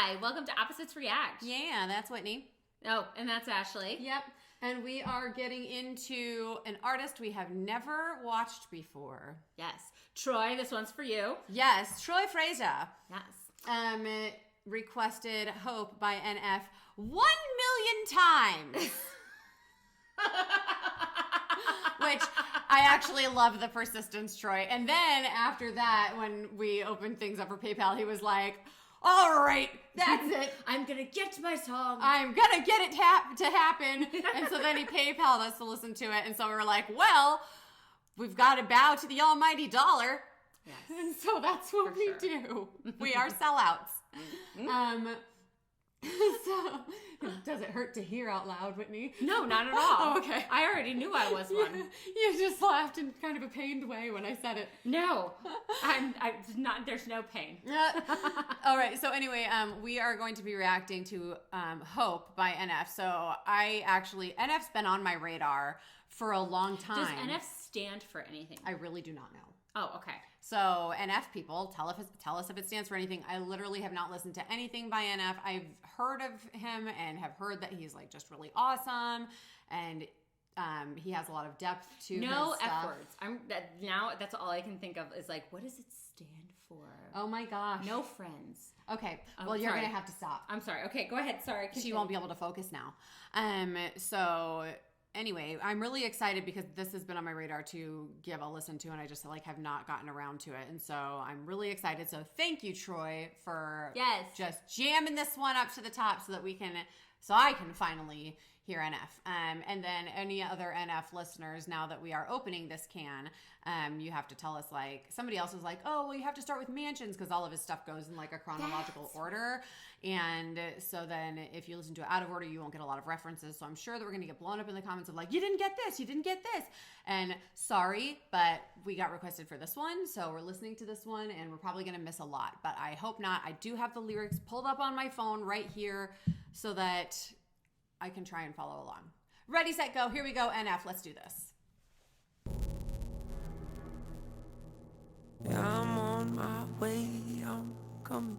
Hi, welcome to Opposites React. Yeah, that's Whitney. Oh, and that's Ashley. Yep. And we are getting into an artist we have never watched before. Yes. Troy, this one's for you. Yes, Troy Fraser. Yes. Requested Hope by NF 1 million times. Which I actually love the persistence, Troy. And then after that, when we opened things up for PayPal, he was like, all right, that's it. I'm going to get my song. I'm going to get it to happen. And so then he PayPal'd us to listen to it. And so we were like, well, we've got to bow to the almighty dollar. Yes. And so that's what we do. We are sellouts. So, does it hurt to hear out loud, Whitney? No, not at all. Oh, okay. I already knew I was one. You just laughed in kind of a pained way when I said it. No, I'm not. There's no pain. All right. So anyway, we are going to be reacting to Hope by NF. So NF's been on my radar for a long time. Does NF stand for anything? I really do not know. Oh, okay. So NF people, tell us if it stands for anything. I literally have not listened to anything by NF. I've heard of him and have heard that he's like just really awesome, and he has a lot of depth to his no stuff. F words. Now that's all I can think of is like, what does it stand for? Oh my gosh. No friends. Okay. Oh, well, you're sorry. gonna have to stop. I'm sorry. Okay, go ahead. Sorry. She won't be able to focus now. So anyway, I'm really excited because this has been on my radar to give a listen to, and I just like have not gotten around to it. And so I'm really excited. So thank you, Troy, for just jamming this one up to the top so that I can finally hear NF. And then any other NF listeners, now that we are opening this can, you have to tell us, like, somebody else was like, oh, well, you have to start with Mansions because all of his stuff goes in like a chronological order. And so then if you listen to it out of order, you won't get a lot of references. So I'm sure that we're going to get blown up in the comments of like, you didn't get this, you didn't get this. And sorry, but we got requested for this one. So we're listening to this one and we're probably going to miss a lot, but I hope not. I do have the lyrics pulled up on my phone right here so that I can try and follow along. Ready, set, go. Here we go. NF, let's do this. Yeah, I'm on my way, I'm coming.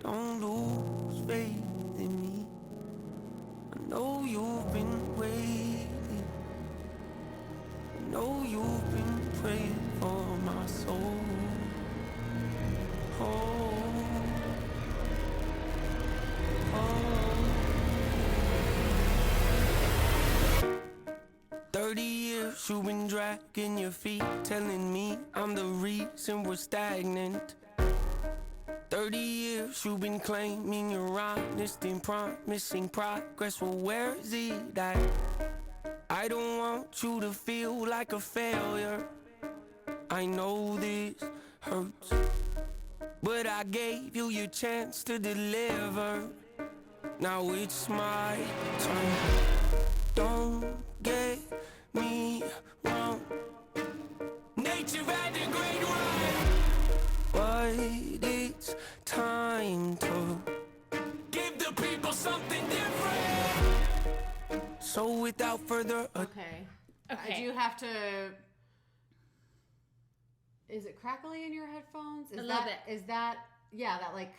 Don't lose faith in me. I know you've been waiting. I know you've been praying for my soul. Oh, 30 years you've been dragging your feet, telling me I'm the reason we're stagnant. 30 years you've been claiming you're honest and promising progress. Well, where is it at? I don't want you to feel like a failure. I know this hurts, but I gave you your chance to deliver. Now it's my turn. Don't get me wrong. Nature had a great run, but it's time to give the people something different. So without further ado, Okay. I do have to. Is it crackly in your headphones? A little bit. Is that that like?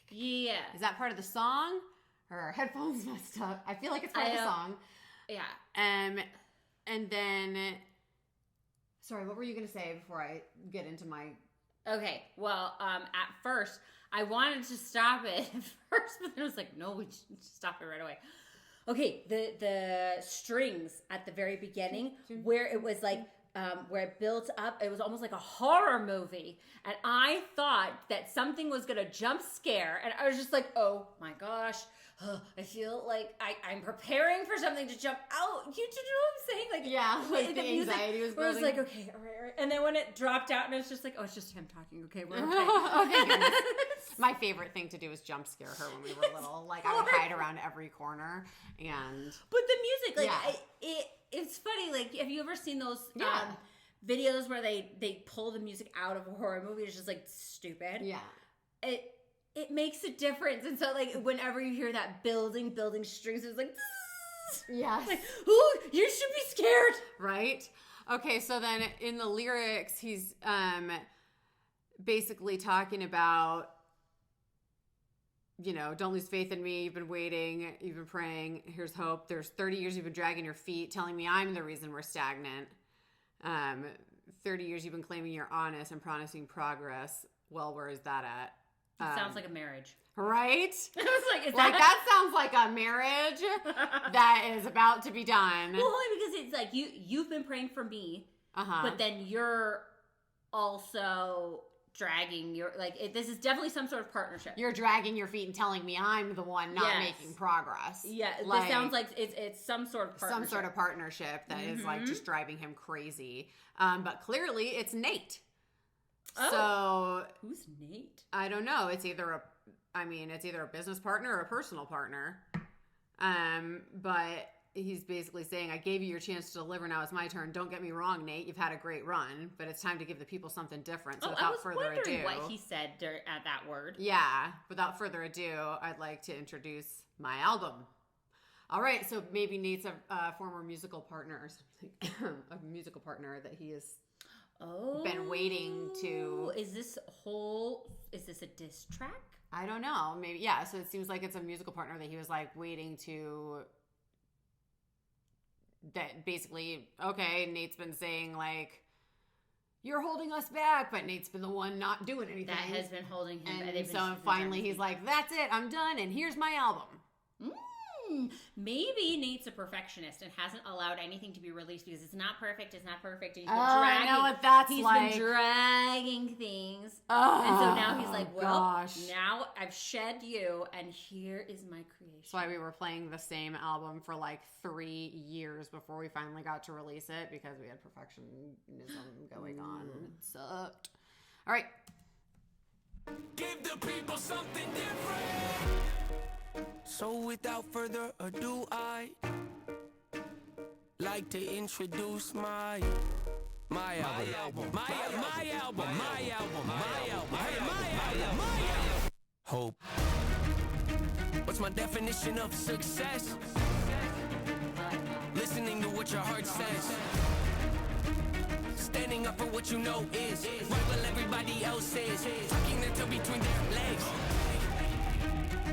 Yeah. Is that part of the song? Or are headphones messed up? I feel like it's part of the song. Yeah. And then, sorry, what were you gonna say before I get into my? Okay. Well, at first I wanted to stop it at first, but then I was like, no, we should stop it right away. Okay, the strings at the very beginning where it was like where it built up, it was almost like a horror movie, and I thought that something was gonna jump scare, and I was just like, oh my gosh, I feel like I'm preparing for something to jump out. You know what I'm saying? Like, yeah, like the anxiety was building. I was like, okay, all right. And then when it dropped out, and it was just like, oh, it's just him talking. Okay, we're okay. Okay, goodness. My favorite thing to do was jump scare her when we were little. Like, I would hide around every corner, and but the music, like, it's funny. Like, have you ever seen those videos where they pull the music out of a horror movie? It's just like stupid. Yeah. It makes a difference. And so, like, whenever you hear that building strings, it's like, yes. Like, ooh, you should be scared. Right? Okay, so then in the lyrics, he's basically talking about, don't lose faith in me. You've been waiting. You've been praying. Here's hope. There's 30 years you've been dragging your feet, telling me I'm the reason we're stagnant. 30 years you've been claiming you're honest and promising progress. Well, where is that at? It sounds like a marriage. Right? I was like, that sounds like a marriage that is about to be done. Well, only because it's like you've been praying for me, but then you're also dragging this is definitely some sort of partnership. You're dragging your feet and telling me I'm the one not making progress. Yeah, this sounds like it's some sort of partnership. Some sort of partnership that is like just driving him crazy. But clearly it's Nate. Oh, so who's Nate? I don't know. It's either a business partner or a personal partner. But he's basically saying, I gave you your chance to deliver. Now it's my turn. Don't get me wrong, Nate. You've had a great run, but it's time to give the people something different. So without further ado, what he said at that word. Yeah. Without further ado, I'd like to introduce my album. All right. So maybe Nate's a former musical partner or something. A musical partner that he has been waiting to. Is this a diss track? I don't know. Maybe, yeah. So it seems like it's a musical partner that he was like waiting to. That basically, okay, Nate's been saying like, you're holding us back, but Nate's been the one not doing anything. That has been holding him. And so finally he's like, that's it, I'm done, and here's my album. Maybe Nate's a perfectionist and hasn't allowed anything to be released because it's not perfect. And he's been dragging. I know what that's like. He's been dragging things. Oh, and so now he's like, well, gosh. Now I've shed you, and here is my creation. That's why we were playing the same album for like 3 years before we finally got to release it because we had perfectionism going on. It sucked. All right. Give the people something different. So without further ado, I like to introduce my album. Hope. What's my definition of success? Listening to what your heart says. Standing up for what you know is right while everybody else is tucking their toe between their legs.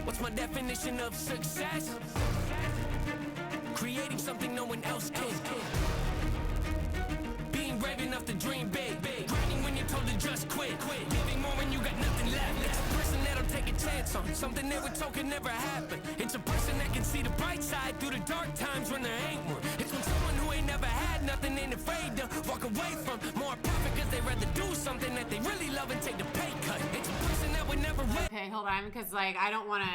What's my definition of success? Creating something no one else can. Being brave enough to dream big. Grinding when you're told to just quit. Giving more when you got nothing left. It's a person that'll take a chance on something they were told could never happen. It's a person that can see the bright side through the dark times when there ain't one. It's when someone who ain't never had nothing ain't afraid to walk away from more profit because they'd rather do something that they really love and take the pay cut. It's a person that would never win. Okay, hold on, because like I don't want to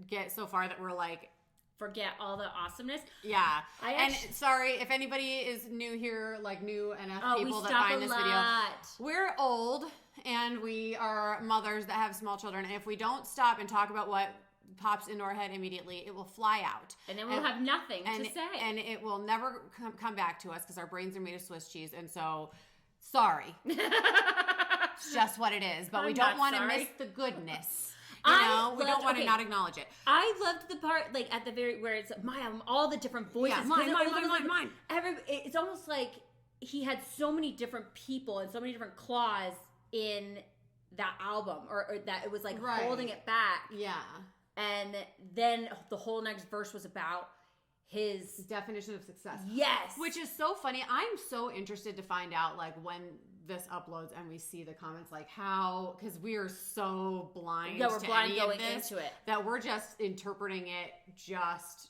get so far that we're like forget all the awesomeness. Yeah. And sorry if anybody is new here, like new NF people that find this video. We're old and we are mothers that have small children. And if we don't stop and talk about what pops into our head immediately, it will fly out. And then we'll have nothing to say. And it will never come back to us because our brains are made of Swiss cheese. And so, sorry. It's just what it is. But we don't want to miss the goodness. We don't want to not acknowledge it. I loved the part, like, at the very, where it's my album, all the different voices. Yeah, mine. It's almost like he had so many different people and so many different claws in that album, or that it was, like, holding it back. Yeah. And then the whole next verse was about his definition of success. Yes. Which is so funny. I'm so interested to find out, like, when this uploads and we see the comments, like how, because we are so blind we're blind any going of this, into it, that we're just interpreting it just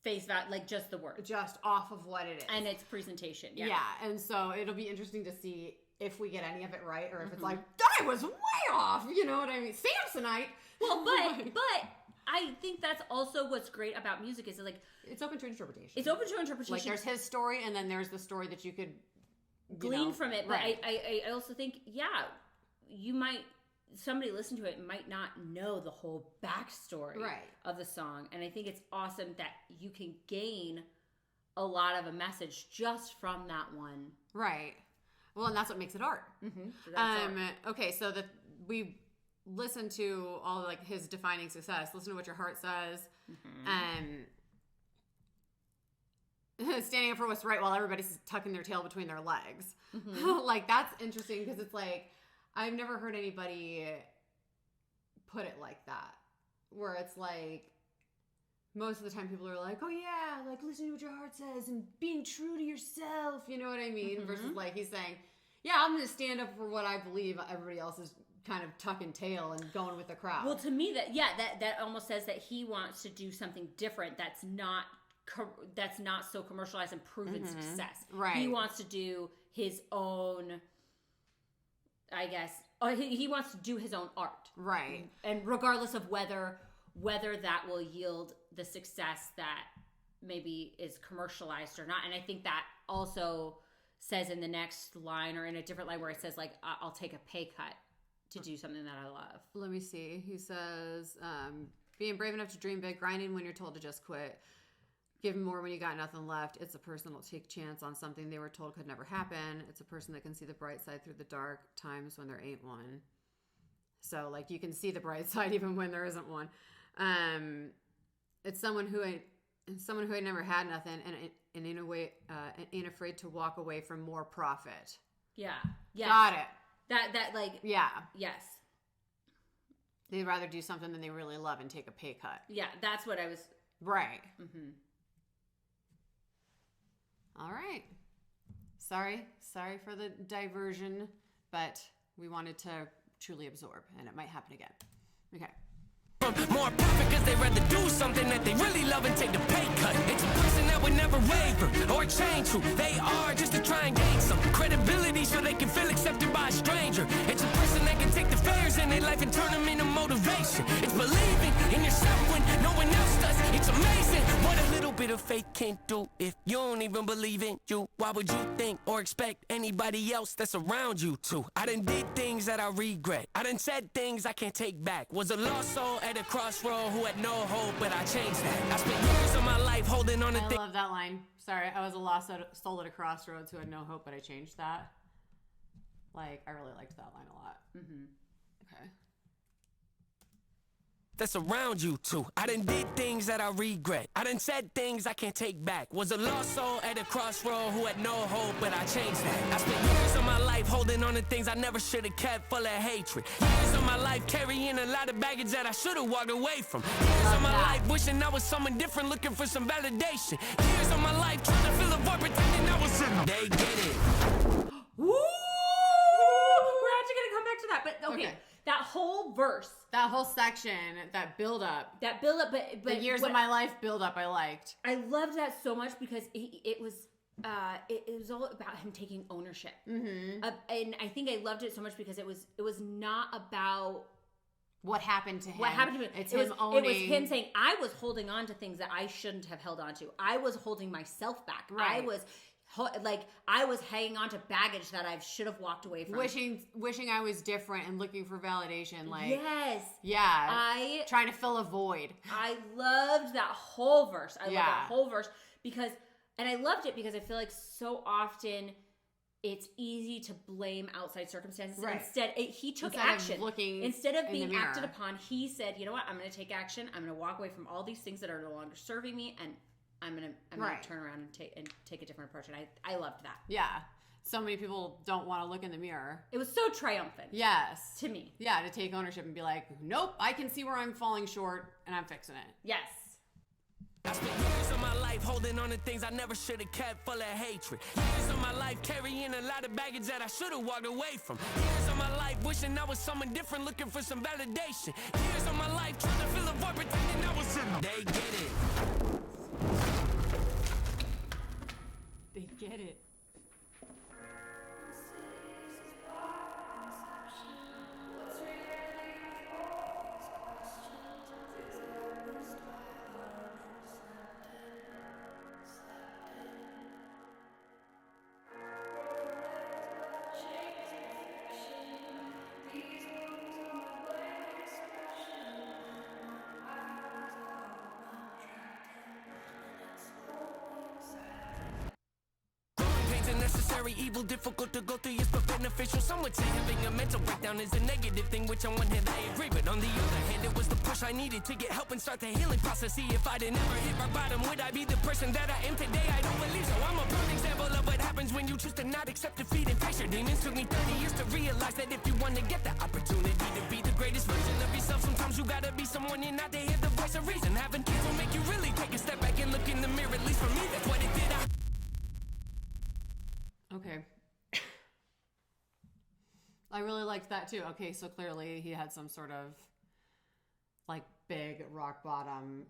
face value, like just the word, just off of what it is and its presentation. Yeah. And so it'll be interesting to see if we get any of it right, or if it's like, I was way off, you know what I mean, Samsonite. Well, but I think that's also what's great about music is like it's open to interpretation. Like there's his story, and then there's the story that you could glean from it. But I also think, somebody listen to it might not know the whole backstory of the song. And I think it's awesome that you can gain a lot of a message just from that one. Right. Well, and that's what makes it art. Mm-hmm. Okay, so we listen to all like his defining success. Listen to what your heart says. Standing up for what's right while everybody's tucking their tail between their legs. Like, that's interesting because it's like, I've never heard anybody put it like that, where it's like, most of the time people are like, oh yeah, like listening to what your heart says and being true to yourself, you know what I mean? Versus like he's saying, yeah, I'm going to stand up for what I believe. Everybody else is kind of tucking tail and going with the crowd. Well, to me, that almost says that he wants to do something different that's not so commercialized and proven success. Right. He wants to do his own, I guess, he wants to do his own art. Right. And regardless of whether that will yield the success that maybe is commercialized or not. And I think that also says in the next line, or in a different line, where it says like, I'll take a pay cut to do something that I love. Let me see. He says, being brave enough to dream big, grinding when you're told to just quit, giving more when you got nothing left. It's a person that'll take chance on something they were told could never happen. It's a person that can see the bright side through the dark times when there ain't one. So like you can see the bright side even when there isn't one. It's someone who ain't never had nothing and in a way ain't afraid to walk away from more profit. Yeah. Yes. Got it. That like, yeah. Yes. They'd rather do something than they really love and take a pay cut. Yeah, that's what I was. Right. Mm-hmm. All right. Sorry for the diversion, but we wanted to truly absorb, and it might happen again. Okay. More perfect cause they rather do something that they really love and take the pay cut. It's a person that would never waver or change who they are just to try and gain some credibility so they can feel accepted by a stranger. It's a person that can take the failures in their life and turn them into motivation. It's believing in yourself when no one else does. It's amazing what a little bit of faith can do. If you don't even believe in you, why would you think or expect anybody else that's around you to? I done did things that I regret. I done said things I can't take back. Was a lost soul at a crossroad who had no hope, but I changed that. I spent years of my life holding on to things. I love that line. Sorry, I was a lost soul at a crossroads who had no hope, but I changed that. Like, I really liked that line a lot. Mm-hmm. Okay. That's around you too. I done did things that I regret. I done said things I can't take back. Was a lost soul at a crossroad who had no hope, but I changed that. I spent years of my life holding on to things I never should have kept, full of hatred. Years of my life carrying a lot of baggage that I should have walked away from. Years of my life wishing I was someone different, looking for some validation. Years of my life trying to fill a void, pretending I was in them. They get it. Woo! We're actually gonna come back to that, but okay. That whole verse, that whole section, that build up, but the years of my life build up, I liked. I loved that so much because it was all about him taking ownership, and I think I loved it so much because it was not about what happened to him. It was him saying, I was holding on to things that I shouldn't have held on to. I was holding myself back. Right. I was hanging on to baggage that I should have walked away from. Wishing I was different and looking for validation. Like, yes. Yeah. Trying to fill a void. I loved that whole verse. I loved that whole verse and I loved it because I feel like so often it's easy to blame outside circumstances. Right. Instead, he took action. Instead of being mirror. acted upon, he said, you know what? I'm going to take action. I'm going to walk away from all these things that are no longer serving me, and I'm gonna turn around and take a different approach, and I loved that. Yeah, so many people don't want to look in the mirror. It was so triumphant. Yes, to me. Yeah, to take ownership and be like, nope, I can see where I'm falling short, and I'm fixing it. Yes. I spent years of my life holding on to things I never should have kept, full of hatred. Years of my life carrying a lot of baggage that I should have walked away from. Years of my life wishing I was someone different, looking for some validation. Years of my life trying to fill a void, pretending I was in them. They get it. They get it. necessary evil, difficult to go through, yes, but beneficial. Some would say having a mental breakdown is a negative thing, which on one hand I agree, but on the other hand, it was the push I needed to get help and start the healing process. See, if I'd never hit rock bottom, would I be the person that I am today? I don't believe so. I'm a perfect example of what happens when you choose to not accept defeat and face your demons. Took me 30 years to realize that if you want to get the opportunity to be the greatest version of yourself, sometimes you gotta be someone you're not to hear the voice of reason. Having kids will make you really take a step back and look in the mirror. At least for me, that's what it did. Okay. I really liked that too. Okay, so clearly he had some sort of like big rock bottom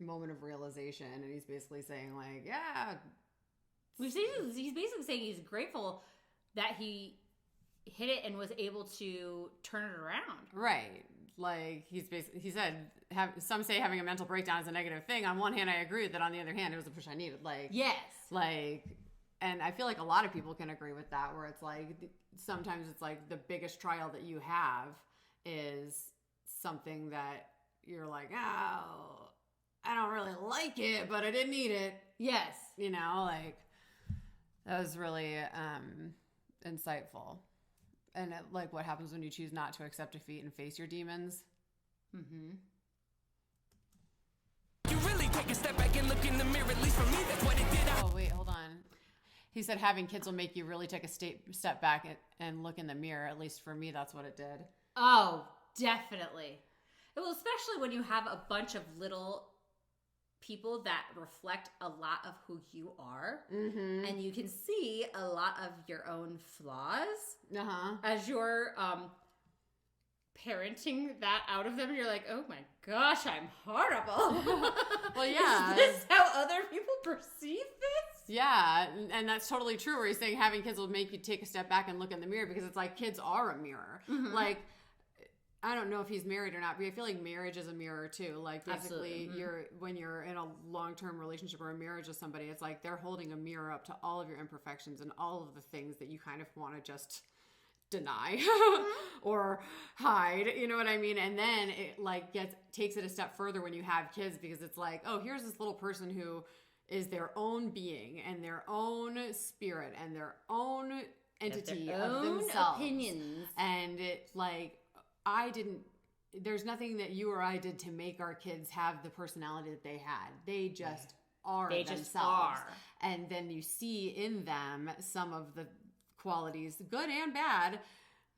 moment of realization, and he's basically saying like, yeah. He's basically saying he's grateful that he hit it and was able to turn it around. Right. Like he said, some say having a mental breakdown is a negative thing. On one hand, I agree with that. On the other hand, it was a push I needed. Like, yes. Like, and I feel like a lot of people can agree with that, where it's like, sometimes it's like the biggest trial that you have is something that you're like, oh, I don't really like it, but I didn't need it. Yes. You know, like, that was really insightful. And like, what happens when you choose not to accept defeat and face your demons? You really take a step back and look in the mirror. At least for me, that's what it did. Oh, wait, hold on. He said having kids will make you really take a step back and look in the mirror. At least for me, that's what it did. Oh, definitely. Well, especially when you have a bunch of little people that reflect a lot of who you are, and you can see a lot of your own flaws as you're parenting that out of them. And you're like, oh my gosh, I'm horrible. Well, yeah. Is this how other people perceive this? Yeah, and that's totally true, where he's saying having kids will make you take a step back and look in the mirror, because it's like kids are a mirror. Like, I don't know if he's married or not, but I feel like marriage is a mirror too. Like, basically, when you're in a long-term relationship or a marriage with somebody, it's like they're holding a mirror up to all of your imperfections and all of the things that you kind of want to just deny or hide, you know what I mean? And then it like takes it a step further when you have kids, because it's like, oh, here's this little person who is their own being and their own spirit and their own entity of themselves, opinions, and it like, there's nothing that you or I did to make our kids have the personality that they had. They just are themselves. Just are. And then you see in them some of the qualities, good and bad,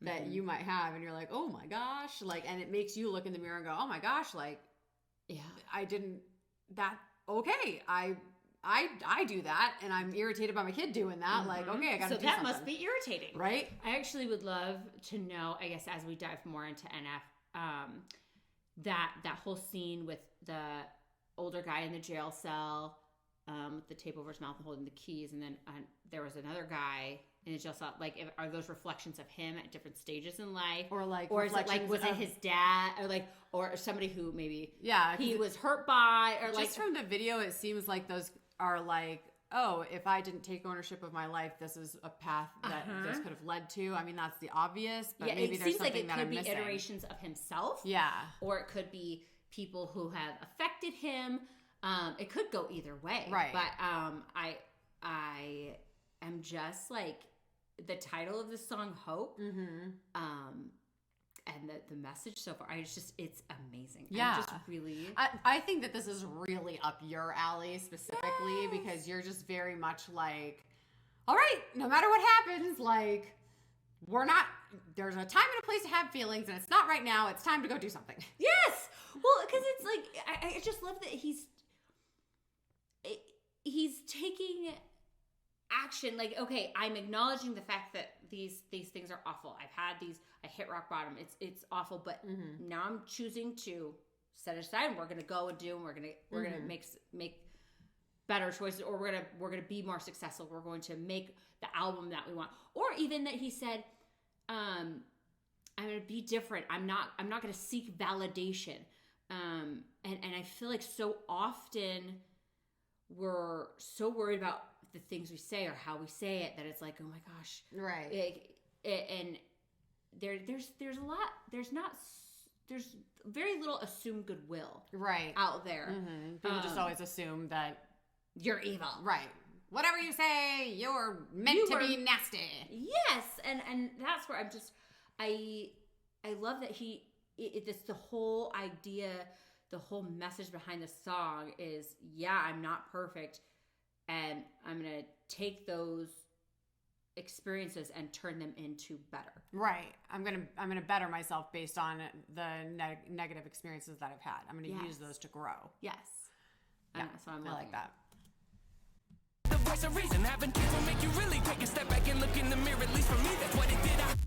that you might have, and you're like, oh my gosh, like, and it makes you look in the mirror and go, oh my gosh, like, yeah, I didn't, that, okay, I do that, and I'm irritated by my kid doing that. Like, okay, I got to do something. So that must be irritating, right? I actually would love to know, I guess, as we dive more into NF, that whole scene with the older guy in the jail cell, with the tape over his mouth and holding the keys, and then there was another guy in the jail cell. Like, are those reflections of him at different stages in life, or is it like, was it his dad, or somebody who maybe he was hurt by, or just like from the video, it seems like those are like, oh, if I didn't take ownership of my life, this is a path that this could have led to. I mean, that's the obvious, but maybe there's something that I'm missing. It seems like it could be iterations of himself. Yeah. Or it could be people who have affected him. It could go either way. Right. But I am just like, the title of the song, Hope, and the message so far, it's amazing. Yeah. I'm just really... I think that this is really up your alley specifically, because you're just very much like, all right, no matter what happens, like, there's a time and a place to have feelings, and it's not right now. It's time to go do something. Yes! Well, because it's like, I just love that he's taking action. Like, okay, I'm acknowledging the fact that these things are awful. I hit rock bottom. It's awful, but now I'm choosing to set it aside, and we're gonna go and do, and we're gonna make better choices, or we're gonna be more successful. We're going to make the album that we want. Or even that he said, I'm gonna be different. I'm not gonna seek validation. And I feel like so often we're so worried about the things we say or how we say it that it's like, oh my gosh, right? And there's very little assumed goodwill, right, out there. People just always assume that you're evil, right? whatever you say, you're meant to be nasty. Yes, and that's where I love that it's the whole idea, the whole message behind the song is, yeah, I'm not perfect, and I'm gonna take those experiences and turn them into better. Right. I'm gonna better myself based on the negative experiences that I've had. I'm gonna use those to grow. Yes. Yeah. So I like that. The voice of reason, having people make you really take a step back and look in the mirror. At least for me, that's what it did.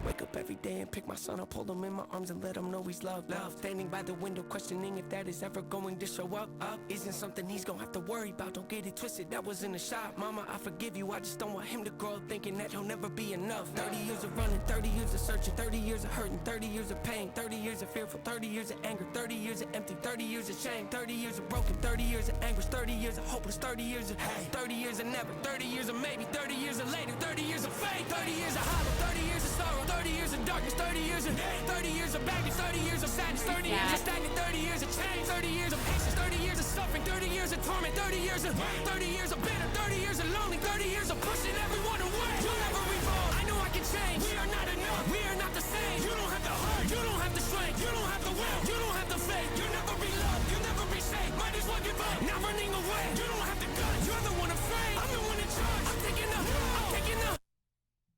Wake up every day and pick my son up, hold him in my arms and let him know he's loved. Standing by the window, questioning if that is ever going to show up. Isn't something he's gonna have to worry about. Don't get it twisted, that was in the shop. Mama, I forgive you, I just don't want him to grow up thinking that he'll never be enough. 30 years of running, 30 years of searching, 30 years of hurting, 30 years of pain, 30 years of fearful, 30 years of anger, 30 years of empty, 30 years of shame, 30 years of broken, 30 years of anguish, 30 years of hopeless, 30 years of hate, 30 years of never, 30 years of maybe, 30 years of later, 30 years of fate, 30 years of hollow, 30 years of sorrow, 30 years of darkness, 30 years of hate, 30 years of baggage, 30 years of sadness, 30 years of stagnant, 30 years of change, 30 years of patience, 30 years of suffering, 30 years of torment, 30 years of 30 years of bitter, 30 years of lonely, 30 years of pushing everyone away. You'll never evolve. I know I can change. We are not enough. We are not the same. You don't have the heart. You don't have the strength. You don't have the will. You don't have the faith. You'll never be loved. You'll never be safe. Might as well give up. Not running away. You don't have the guts. You're the one afraid. I'm the one in charge. I'm taking up. I'm taking up.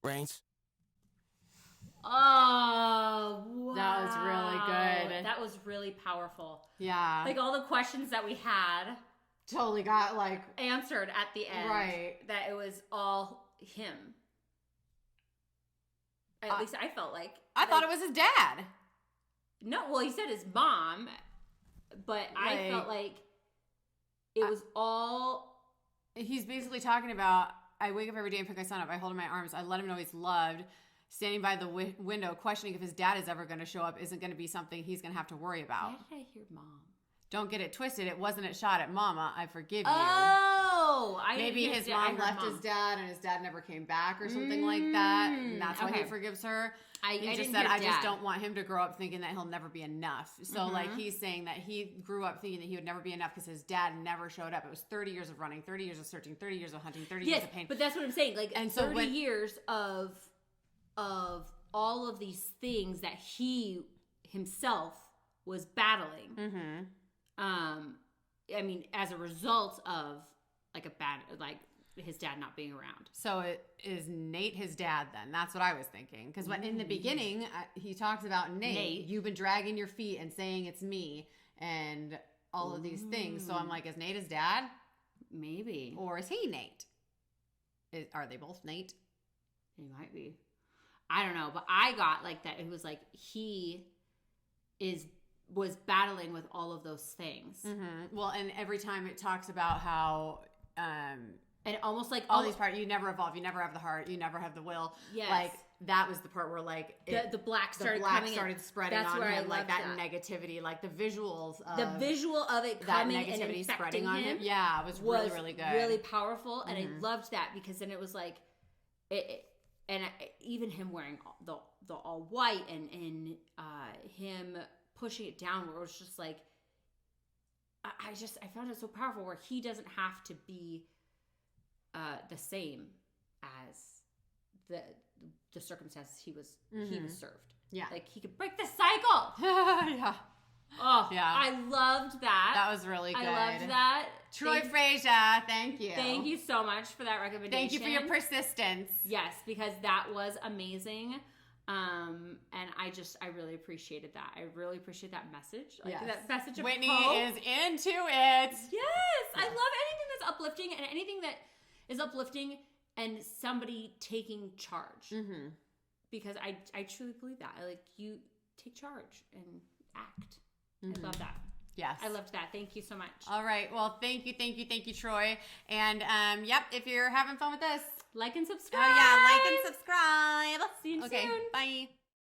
Reigns. Oh, wow. That was really good. That was really powerful. Yeah. Like all the questions that we had Totally got like answered at the end. Right. That it was all him. At least I felt like. I thought it was his dad. No, well, he said his mom, but I felt like it was all. He's basically talking about, I wake up every day and pick my son up. I hold him in my arms. I let him know he's loved. Standing by the window, questioning if his dad is ever going to show up isn't going to be something he's going to have to worry about. Why did I hear mom? Don't get it twisted. It wasn't a shot at Mama. I forgive you. Oh, maybe his mom left his dad and his dad never came back or something like that. And that's why he forgives her. He just said, I just don't want him to grow up thinking that he'll never be enough. So like he's saying that he grew up thinking that he would never be enough because his dad never showed up. It was 30 years of running, 30 years of searching, 30 years of hunting, 30 years of pain. But that's what I'm saying. Like, and 30 years of all of these things that he himself was battling. I mean, as a result of like his dad not being around. So is Nate his dad then? That's what I was thinking. Because in the beginning, he talks about Nate. You've been dragging your feet and saying it's me and all of these things. So I'm like, is Nate his dad? Maybe. Or is he Nate? Are they both Nate? He might be. I don't know, but I got like that. It was like he was battling with all of those things. Well, and every time it talks about how and almost like all these parts, you never evolve, you never have the heart, you never have the will. Yes. Like that was the part where like the black started spreading on him, like that negativity, like the visuals of the visual of it coming and infecting spreading on him. Yeah, it was really, really good, really powerful, and I loved that because then it was like even him wearing the all white and him pushing it down, where it was just like I found it so powerful where he doesn't have to be the same as the circumstances he was served. Yeah, like he could break the cycle. Yeah. Oh yeah, I loved that. That was really good. I loved that. Troy Frazier, thank you. Thank you so much for that recommendation. Thank you for your persistence. Yes, because that was amazing. And I really appreciated that. I really appreciate that message. Like that message of Whitney hope. is into it. Yes. I love anything that's uplifting and anything that is uplifting and somebody taking charge. Because I truly believe that. You take charge and act. I love that. Yes. I loved that. Thank you so much. All right. Well, thank you, Troy. And if you're having fun with this, like and subscribe. Oh yeah, like and subscribe. See you soon. Okay, bye.